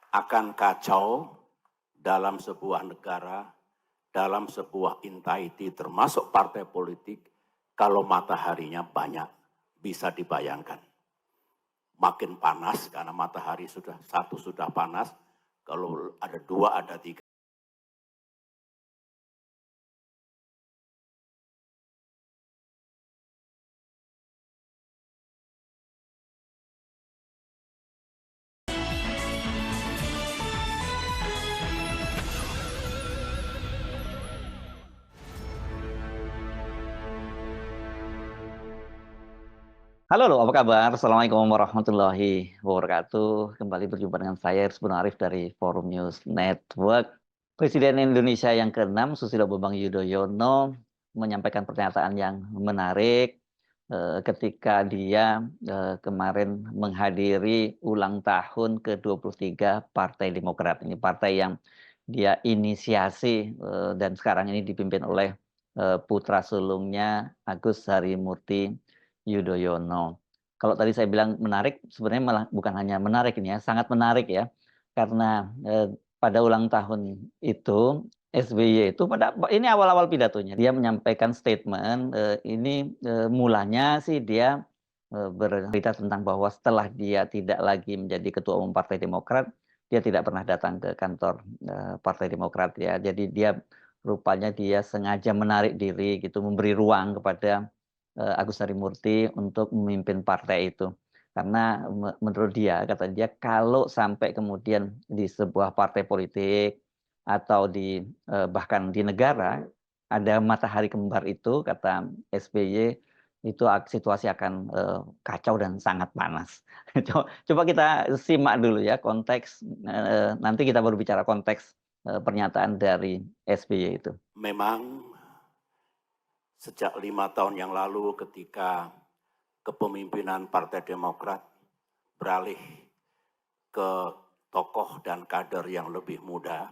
akan kacau dalam sebuah negara, dalam sebuah entity termasuk partai politik kalau mataharinya banyak. Bisa dibayangkan. Makin panas karena matahari sudah panas, kalau ada dua, ada tiga. Halo, apa kabar? Assalamualaikum warahmatullahi wabarakatuh. Kembali berjumpa dengan saya, Irsbun Arif dari Forum News Network. Presiden Indonesia yang ke-6, Susilo Bambang Yudhoyono, menyampaikan pernyataan yang menarik ketika dia kemarin menghadiri ulang tahun ke-23 Partai Demokrat. Ini partai yang dia inisiasi dan sekarang ini dipimpin oleh putra sulungnya Agus Harimurti Yudhoyono. Kalau tadi saya bilang menarik, sebenarnya malah bukan hanya menarik ini ya, sangat menarik ya. Karena pada ulang tahun itu SBY itu ini awal-awal pidatonya dia menyampaikan statement ini mulanya sih dia bercerita tentang bahwa setelah dia tidak lagi menjadi ketua umum Partai Demokrat, dia tidak pernah datang ke kantor Partai Demokrat ya. Jadi dia rupanya dia sengaja menarik diri gitu, memberi ruang kepada Agus Harimurti untuk memimpin partai itu. Karena menurut dia, kata dia, kalau sampai kemudian di sebuah partai politik atau bahkan di negara ada matahari kembar itu, kata SBY, itu situasi akan kacau dan sangat panas. Coba kita simak dulu ya konteks, nanti kita baru bicara konteks pernyataan dari SBY itu. Memang sejak 5 tahun yang lalu ketika kepemimpinan Partai Demokrat beralih ke tokoh dan kader yang lebih muda,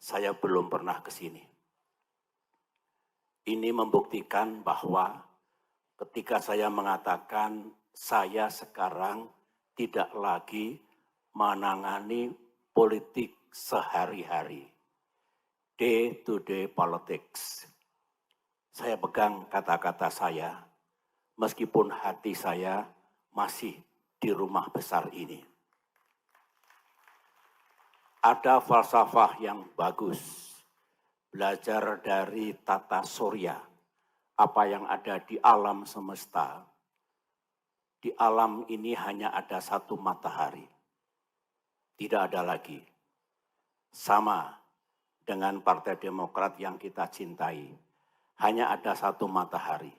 saya belum pernah ke sini. Ini membuktikan bahwa ketika saya mengatakan saya sekarang tidak lagi menangani politik sehari-hari, day-to-day politics. Saya pegang kata-kata saya, meskipun hati saya masih di rumah besar ini. Ada falsafah yang bagus, belajar dari tata surya, apa yang ada di alam semesta. Di alam ini hanya ada satu matahari, tidak ada lagi. Sama dengan Partai Demokrat yang kita cintai, hanya ada satu matahari,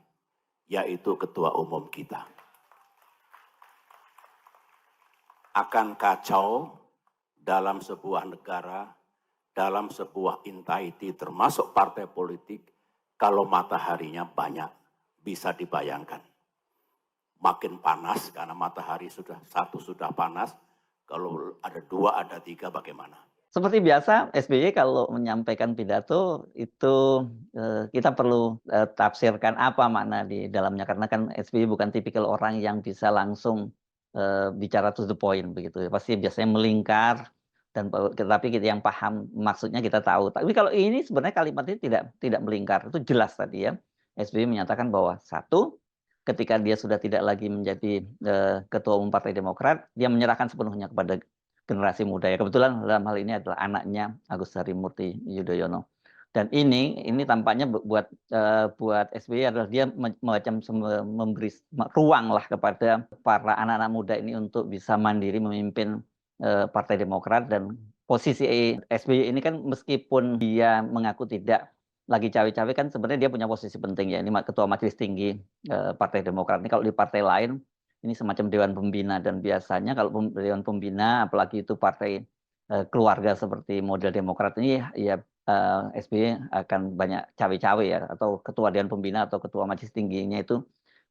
yaitu ketua umum kita. Akan kacau dalam sebuah negara, dalam sebuah entity termasuk partai politik, kalau mataharinya banyak. Bisa dibayangkan. Makin panas karena matahari sudah panas, kalau ada dua, ada tiga, bagaimana? Seperti biasa, SBY kalau menyampaikan pidato itu kita perlu tafsirkan apa makna di dalamnya. Karena kan SBY bukan tipikal orang yang bisa langsung bicara to the point begitu. Pasti biasanya melingkar, tapi kita yang paham maksudnya kita tahu. Tapi kalau ini sebenarnya kalimatnya tidak melingkar, itu jelas tadi ya. SBY menyatakan bahwa satu, ketika dia sudah tidak lagi menjadi ketua umum Partai Demokrat, dia menyerahkan sepenuhnya kepada generasi muda ya. Kebetulan dalam hal ini adalah anaknya Agus Harimurti Yudhoyono. Dan ini tampaknya buat SBY adalah dia macam memberi ruang lah kepada para anak-anak muda ini untuk bisa mandiri memimpin Partai Demokrat. Dan posisi SBY ini kan meskipun dia mengaku tidak lagi cawe-cawe, kan sebenarnya dia punya posisi penting ya. Ini ketua majelis tinggi Partai Demokrat. Ini kalau di partai lain ini semacam dewan pembina, dan biasanya kalau dewan pembina apalagi itu partai keluarga seperti model Demokrat ini ya SBY akan banyak cawe-cawe ya, atau ketua dewan pembina atau ketua majelis tingginya itu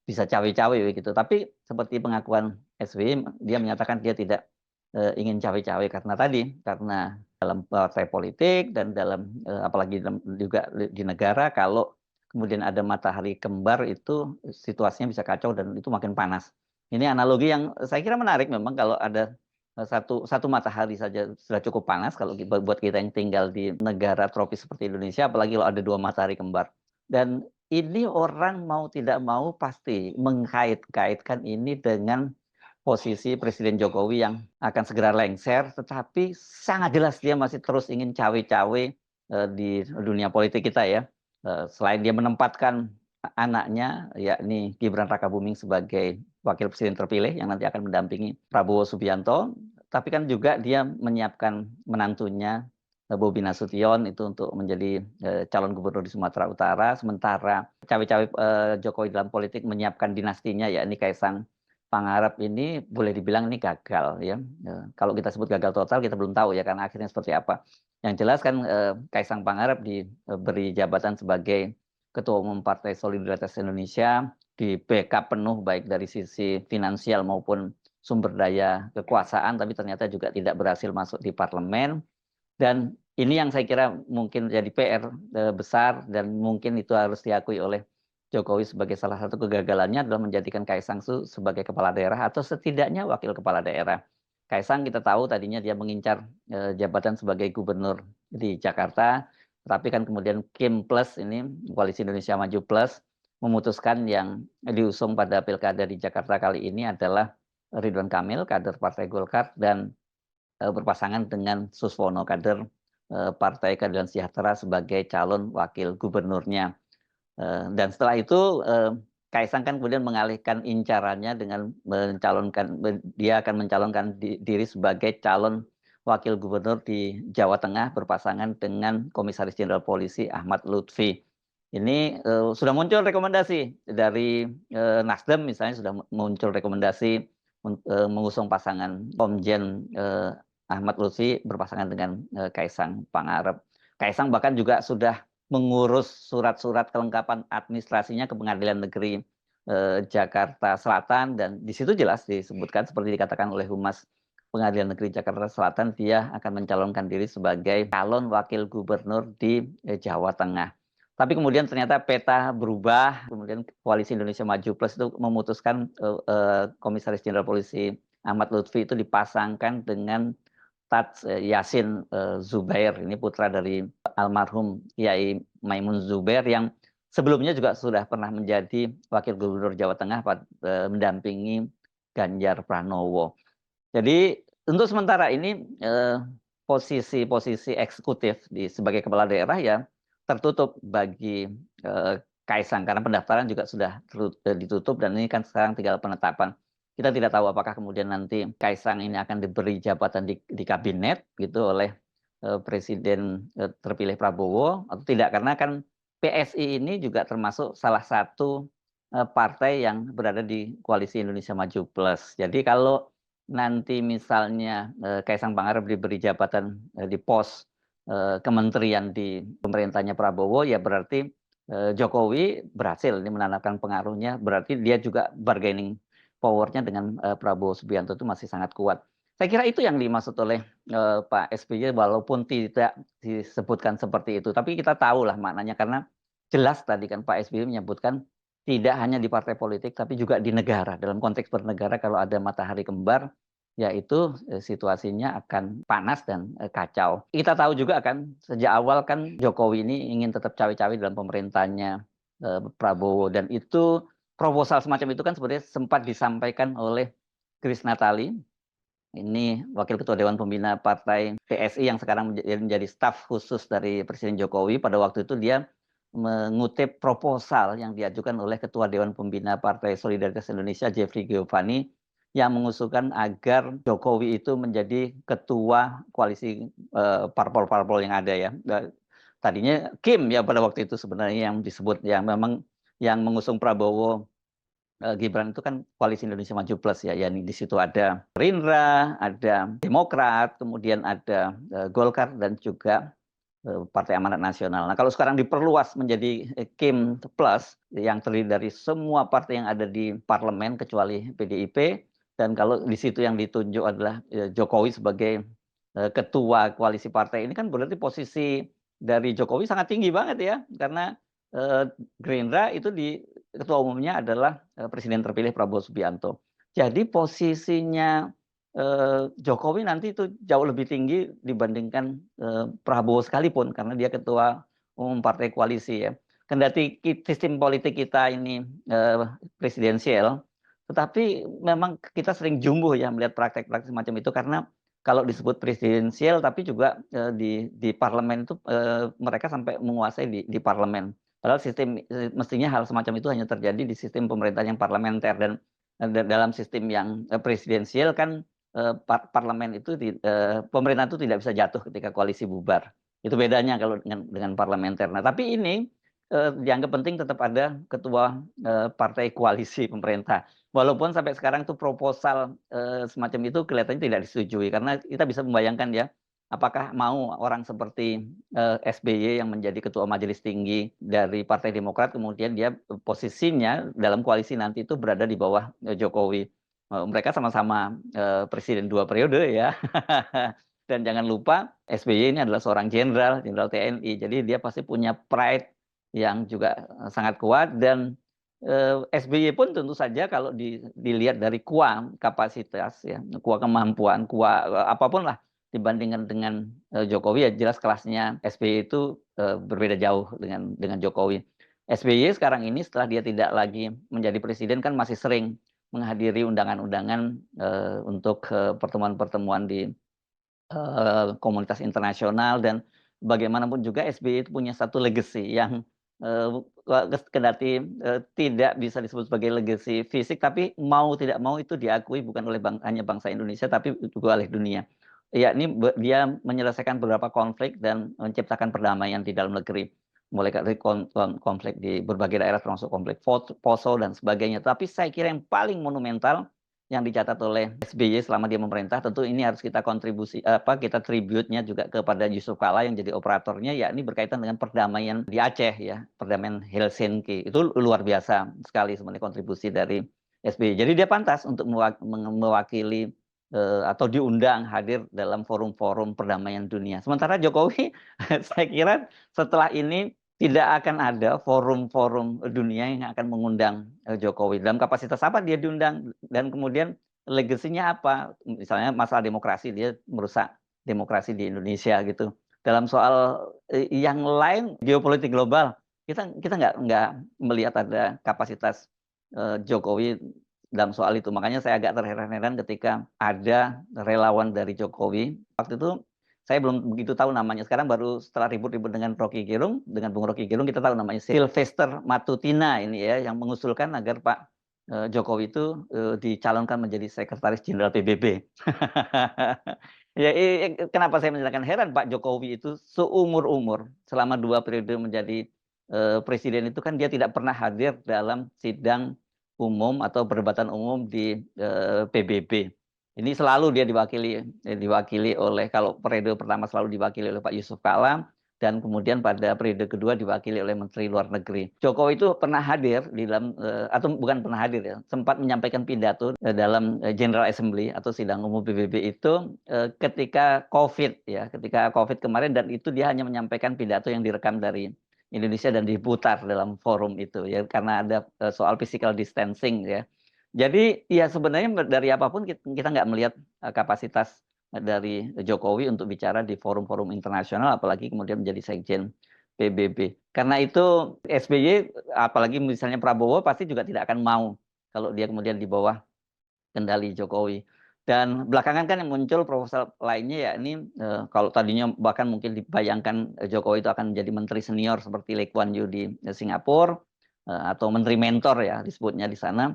bisa cawe-cawe begitu. Tapi seperti pengakuan SBY, dia menyatakan dia tidak ingin cawe-cawe karena dalam partai politik dan dalam apalagi juga di negara, kalau kemudian ada matahari kembar itu situasinya bisa kacau dan itu makin panas. Ini analogi yang saya kira menarik memang, kalau ada satu matahari saja sudah cukup panas kalau buat kita yang tinggal di negara tropis seperti Indonesia, apalagi kalau ada 2 matahari kembar. Dan ini orang mau tidak mau pasti mengkait-kaitkan ini dengan posisi Presiden Jokowi yang akan segera lengser, tetapi sangat jelas dia masih terus ingin cawe-cawe di dunia politik kita ya. Selain dia menempatkan anaknya, yakni Gibran Rakabuming sebagai wakil presiden terpilih yang nanti akan mendampingi Prabowo Subianto, tapi kan juga dia menyiapkan menantunya Bobi Nasution itu untuk menjadi calon gubernur di Sumatera Utara, sementara cawe-cawe Jokowi dalam politik menyiapkan dinastinya yakni Kaisang Pangarep ini boleh dibilang ini gagal ya. Kalau kita sebut gagal total kita belum tahu ya karena akhirnya seperti apa. Yang jelas kan Kaisang Pangarep diberi jabatan sebagai Ketua Umum Partai Solidaritas Indonesia, di backup penuh baik dari sisi finansial maupun sumber daya kekuasaan, tapi ternyata juga tidak berhasil masuk di parlemen. Dan ini yang saya kira mungkin jadi PR besar dan mungkin itu harus diakui oleh Jokowi sebagai salah satu kegagalannya adalah menjadikan Kaisang sebagai kepala daerah atau setidaknya wakil kepala daerah. Kaisang kita tahu tadinya dia mengincar jabatan sebagai gubernur di Jakarta, tapi kan kemudian Kim Plus ini, Koalisi Indonesia Maju Plus, memutuskan yang diusung pada pilkada di Jakarta kali ini adalah Ridwan Kamil, kader Partai Golkar, dan berpasangan dengan Suswono, kader Partai Keadilan Sejahtera sebagai calon wakil gubernurnya. Dan setelah itu Kaisang kan kemudian mengalihkan incarannya dengan dia akan mencalonkan diri sebagai calon wakil gubernur di Jawa Tengah berpasangan dengan Komisaris Jenderal Polisi Ahmad Lutfi. Ini sudah muncul rekomendasi dari Nasdem misalnya sudah muncul rekomendasi mengusung pasangan Komjen Ahmad Lutfi berpasangan dengan Kaisang Pangarep. Kaisang bahkan juga sudah mengurus surat-surat kelengkapan administrasinya ke Pengadilan Negeri Jakarta Selatan, dan di situ jelas disebutkan seperti dikatakan oleh Humas Pengadilan Negeri Jakarta Selatan, dia akan mencalonkan diri sebagai calon wakil gubernur di Jawa Tengah. Tapi kemudian ternyata peta berubah, kemudian Koalisi Indonesia Maju Plus itu memutuskan Komisaris Jenderal Polisi Ahmad Lutfi itu dipasangkan dengan Tats Yasin Zubair, ini putra dari almarhum Kiai Maimun Zubair yang sebelumnya juga sudah pernah menjadi wakil gubernur Jawa Tengah mendampingi Ganjar Pranowo. Jadi untuk sementara ini posisi-posisi eksekutif sebagai kepala daerah ya tertutup bagi Kaisang karena pendaftaran juga sudah ditutup dan ini kan sekarang tinggal penetapan. Kita tidak tahu apakah kemudian nanti Kaisang ini akan diberi jabatan di kabinet gitu oleh Presiden terpilih Prabowo atau tidak, karena kan PSI ini juga termasuk salah satu partai yang berada di Koalisi Indonesia Maju Plus. Jadi kalau nanti misalnya Kaisang Pangarep diberi jabatan di pos kementerian di pemerintahnya Prabowo, ya berarti Jokowi berhasil ini menanamkan pengaruhnya, berarti dia juga bargaining power-nya dengan Prabowo Subianto itu masih sangat kuat. Saya kira itu yang dimaksud oleh Pak SBY walaupun tidak disebutkan seperti itu. Tapi kita tahu lah maknanya karena jelas tadi kan Pak SBY menyebutkan tidak hanya di partai politik tapi juga di negara. Dalam konteks bernegara kalau ada matahari kembar yaitu situasinya akan panas dan kacau. Kita tahu juga kan sejak awal kan Jokowi ini ingin tetap cawe-cawe dalam pemerintahannya Prabowo, dan itu proposal semacam itu kan sebenarnya sempat disampaikan oleh Grace Natali, ini Wakil Ketua Dewan Pembina Partai PSI yang sekarang menjadi staf khusus dari Presiden Jokowi. Pada waktu itu dia mengutip proposal yang diajukan oleh Ketua Dewan Pembina Partai Solidaritas Indonesia Jeffrey Giovanni yang mengusulkan agar Jokowi itu menjadi ketua koalisi parpol-parpol yang ada ya. Tadinya Kim ya pada waktu itu sebenarnya yang disebut yang memang yang mengusung Prabowo Gibran itu kan Koalisi Indonesia Maju Plus ya, yang di situ ada Gerindra, ada Demokrat, kemudian ada Golkar dan juga Partai Amanat Nasional. Nah, kalau sekarang diperluas menjadi Kim Plus yang terdiri dari semua partai yang ada di parlemen kecuali PDIP, dan kalau di situ yang ditunjuk adalah Jokowi sebagai ketua koalisi partai, ini kan berarti posisi dari Jokowi sangat tinggi banget ya, karena Gerindra itu ketua umumnya adalah Presiden terpilih Prabowo Subianto. Jadi posisinya Jokowi nanti itu jauh lebih tinggi dibandingkan Prabowo sekalipun karena dia ketua umum partai koalisi ya. Kendati sistem politik kita ini presidensial, tetapi memang kita sering jumbo ya melihat praktek-praktek semacam itu karena kalau disebut presidensial tapi juga di parlemen itu mereka sampai menguasai di parlemen. Padahal sistem mestinya hal semacam itu hanya terjadi di sistem pemerintahan yang parlementer dan dalam sistem yang presidensial kan parlemen itu pemerintahan itu tidak bisa jatuh ketika koalisi bubar. Itu bedanya kalau dengan parlementer. Nah, tapi ini dianggap penting tetap ada ketua partai koalisi pemerintah. Walaupun sampai sekarang tuh proposal semacam itu kelihatannya tidak disetujui karena kita bisa membayangkan ya apakah mau orang seperti SBY yang menjadi ketua majelis tinggi dari Partai Demokrat kemudian dia posisinya dalam koalisi nanti itu berada di bawah Jokowi. Mereka sama-sama presiden 2 periode ya. Dan jangan lupa SBY ini adalah seorang jenderal TNI. Jadi dia pasti punya pride yang juga sangat kuat dan SBY pun tentu saja kalau dilihat dari kapasitas ya, kemampuan, apapun lah dibandingkan dengan Jokowi ya jelas kelasnya SBY itu berbeda jauh dengan Jokowi. SBY sekarang ini setelah dia tidak lagi menjadi presiden kan masih sering menghadiri undangan-undangan untuk pertemuan-pertemuan di komunitas internasional dan bagaimanapun juga SBY itu punya satu legacy yang kendati tidak bisa disebut sebagai legacy fisik tapi mau tidak mau itu diakui bukan oleh hanya bangsa Indonesia tapi juga oleh dunia. Yakni dia menyelesaikan beberapa konflik dan menciptakan perdamaian di dalam negeri mulai dari konflik di berbagai daerah termasuk konflik Poso dan sebagainya. Tapi saya kira yang paling monumental yang dicatat oleh SBY selama dia memerintah tentu ini harus kita kita tribute-nya juga kepada Yusuf Kala yang jadi operatornya yakni berkaitan dengan perdamaian di Aceh ya, perdamaian Helsinki. Itu luar biasa sekali sebenarnya kontribusi dari SBY. Jadi dia pantas untuk mewakili atau diundang hadir dalam forum-forum perdamaian dunia. Sementara Jokowi saya kira setelah ini tidak akan ada forum-forum dunia yang akan mengundang Jokowi. Dalam kapasitas apa dia diundang dan kemudian legasinya apa? Misalnya masalah demokrasi, dia merusak demokrasi di Indonesia gitu. Dalam soal yang lain geopolitik global, kita nggak melihat ada kapasitas Jokowi dalam soal itu. Makanya saya agak terheran-heran ketika ada relawan dari Jokowi. Waktu itu saya belum begitu tahu namanya. Sekarang baru setelah ribut-ribut dengan Rocky Gerung, dengan Bung Rocky Gerung kita tahu namanya Sylvester Matutina ini ya yang mengusulkan agar Pak Jokowi itu dicalonkan menjadi Sekretaris Jenderal PBB. Ya, kenapa saya menyatakan heran Pak Jokowi itu seumur-umur selama 2 periode menjadi presiden itu kan dia tidak pernah hadir dalam sidang umum atau perdebatan umum di PBB. Ini selalu dia diwakili oleh kalau periode pertama selalu diwakili oleh Pak Yusuf Kala dan kemudian pada periode kedua diwakili oleh Menteri Luar Negeri. Jokowi itu pernah hadir di dalam atau bukan pernah hadir ya, sempat menyampaikan pidato dalam General Assembly atau sidang umum PBB itu ketika COVID ya, ketika COVID kemarin dan itu dia hanya menyampaikan pidato yang direkam dari Indonesia dan diputar dalam forum itu ya karena ada soal physical distancing ya. Jadi ya sebenarnya dari apapun kita nggak melihat kapasitas dari Jokowi untuk bicara di forum-forum internasional apalagi kemudian menjadi sekjen PBB. Karena itu SBY apalagi misalnya Prabowo pasti juga tidak akan mau kalau dia kemudian di bawah kendali Jokowi. Dan belakangan kan yang muncul proposal lainnya ya ini kalau tadinya bahkan mungkin dibayangkan Jokowi itu akan menjadi menteri senior seperti Lee Kuan Yew di Singapura atau menteri mentor ya disebutnya di sana.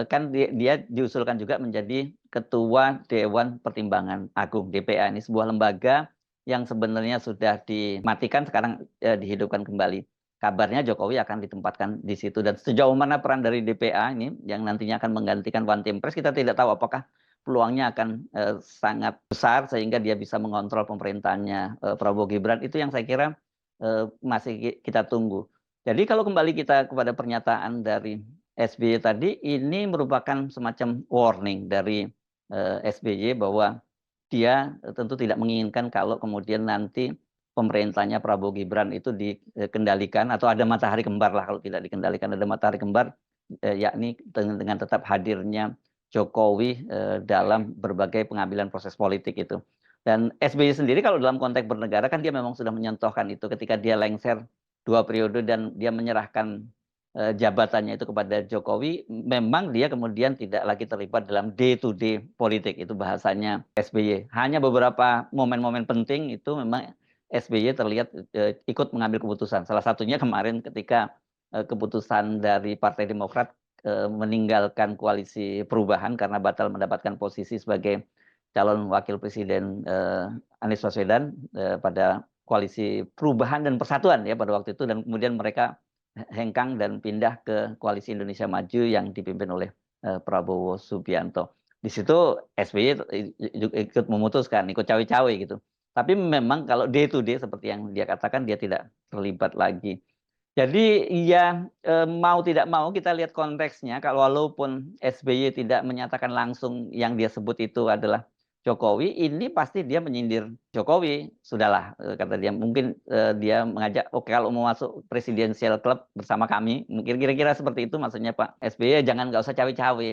Kan dia diusulkan juga menjadi ketua Dewan Pertimbangan Agung DPA ini sebuah lembaga yang sebenarnya sudah dimatikan sekarang dihidupkan kembali. Kabarnya Jokowi akan ditempatkan di situ dan sejauh mana peran dari DPA ini yang nantinya akan menggantikan One Team Press kita tidak tahu apakah peluangnya akan sangat besar sehingga dia bisa mengontrol pemerintahannya Prabowo Gibran itu yang saya kira masih kita tunggu. Jadi kalau kembali kita kepada pernyataan dari SBY tadi ini merupakan semacam warning dari SBY bahwa dia tentu tidak menginginkan kalau kemudian nanti pemerintahnya Prabowo Gibran itu dikendalikan atau ada matahari kembar lah kalau tidak dikendalikan ada matahari kembar yakni dengan tetap hadirnya Jokowi dalam berbagai pengambilan proses politik itu. Dan SBY sendiri kalau dalam konteks bernegara kan dia memang sudah menyentuhkan itu ketika dia lengser 2 periode dan dia menyerahkan jabatannya itu kepada Jokowi, memang dia kemudian tidak lagi terlibat dalam day to day politik, itu bahasanya SBY. Hanya beberapa momen-momen penting itu memang SBY terlihat ikut mengambil keputusan. Salah satunya kemarin ketika keputusan dari Partai Demokrat meninggalkan koalisi perubahan karena batal mendapatkan posisi sebagai calon wakil presiden Anies Baswedan pada koalisi perubahan dan persatuan ya pada waktu itu, dan kemudian mereka hengkang dan pindah ke koalisi Indonesia Maju yang dipimpin oleh Prabowo Subianto. Di situ SBY ikut memutuskan, ikut cawe-cawe gitu. Tapi memang kalau day to day seperti yang dia katakan dia tidak terlibat lagi. Jadi ya mau tidak mau kita lihat konteksnya, kalau walaupun SBY tidak menyatakan langsung yang dia sebut itu adalah Jokowi, ini pasti dia menyindir Jokowi. Sudahlah, kata dia, mungkin dia mengajak, oke kalau mau masuk presidensial club bersama kami, mungkin kira-kira seperti itu maksudnya Pak SBY, jangan nggak usah cawe-cawe.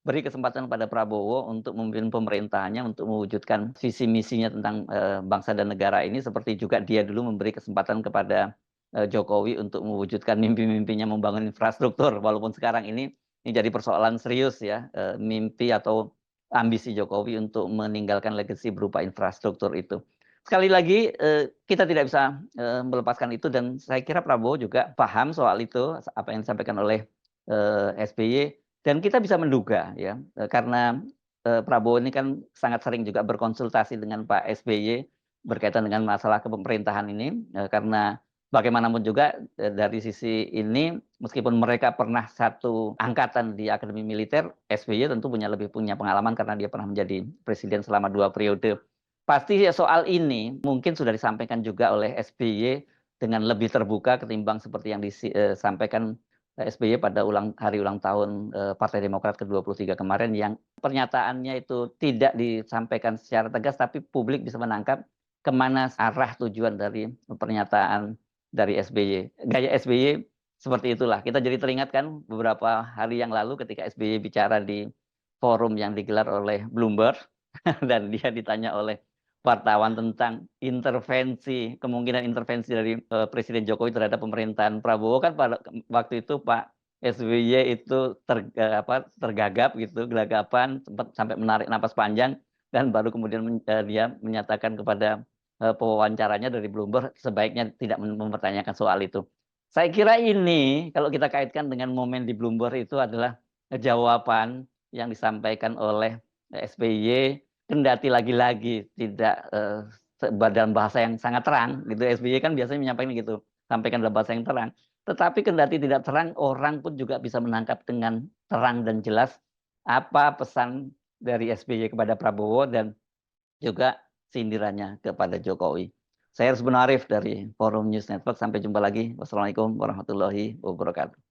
Beri kesempatan pada Prabowo untuk memimpin pemerintahannya, untuk mewujudkan visi misinya tentang bangsa dan negara ini, seperti juga dia dulu memberi kesempatan kepada Jokowi untuk mewujudkan mimpi-mimpinya membangun infrastruktur, walaupun sekarang ini jadi persoalan serius ya, mimpi atau ambisi Jokowi untuk meninggalkan legacy berupa infrastruktur itu. Sekali lagi kita tidak bisa melepaskan itu, dan saya kira Prabowo juga paham soal itu, apa yang disampaikan oleh SBY, dan kita bisa menduga ya, karena Prabowo ini kan sangat sering juga berkonsultasi dengan Pak SBY berkaitan dengan masalah kepemerintahan ini, karena bagaimanapun juga dari sisi ini, meskipun mereka pernah satu angkatan di Akademi Militer, SBY tentu lebih punya pengalaman karena dia pernah menjadi presiden selama 2 periode. Pasti soal ini mungkin sudah disampaikan juga oleh SBY dengan lebih terbuka ketimbang seperti yang disampaikan SBY pada hari ulang tahun Partai Demokrat ke-23 kemarin, yang pernyataannya itu tidak disampaikan secara tegas, tapi publik bisa menangkap kemana arah tujuan dari pernyataan dari SBY. Gaya SBY seperti itulah. Kita jadi teringat kan beberapa hari yang lalu ketika SBY bicara di forum yang digelar oleh Bloomberg dan dia ditanya oleh wartawan tentang kemungkinan intervensi dari Presiden Jokowi terhadap pemerintahan Prabowo, kan pada waktu itu Pak SBY itu tergagap gitu, gelagapan, sempat sampai menarik napas panjang, dan baru kemudian dia menyatakan kepada pewawancaranya dari Bloomberg sebaiknya tidak mempertanyakan soal itu. Saya kira ini kalau kita kaitkan dengan momen di Bloomberg itu adalah jawaban yang disampaikan oleh SBY, kendati lagi-lagi tidak dalam bahasa yang sangat terang gitu. SBY kan biasanya menyampaikan gitu, sampaikan dalam bahasa yang terang. Tetapi kendati tidak terang, orang pun juga bisa menangkap dengan terang dan jelas apa pesan dari SBY kepada Prabowo dan juga sindirannya kepada Jokowi. Saya Aris Arif dari Forum News Network. Sampai jumpa lagi. Wassalamualaikum warahmatullahi wabarakatuh.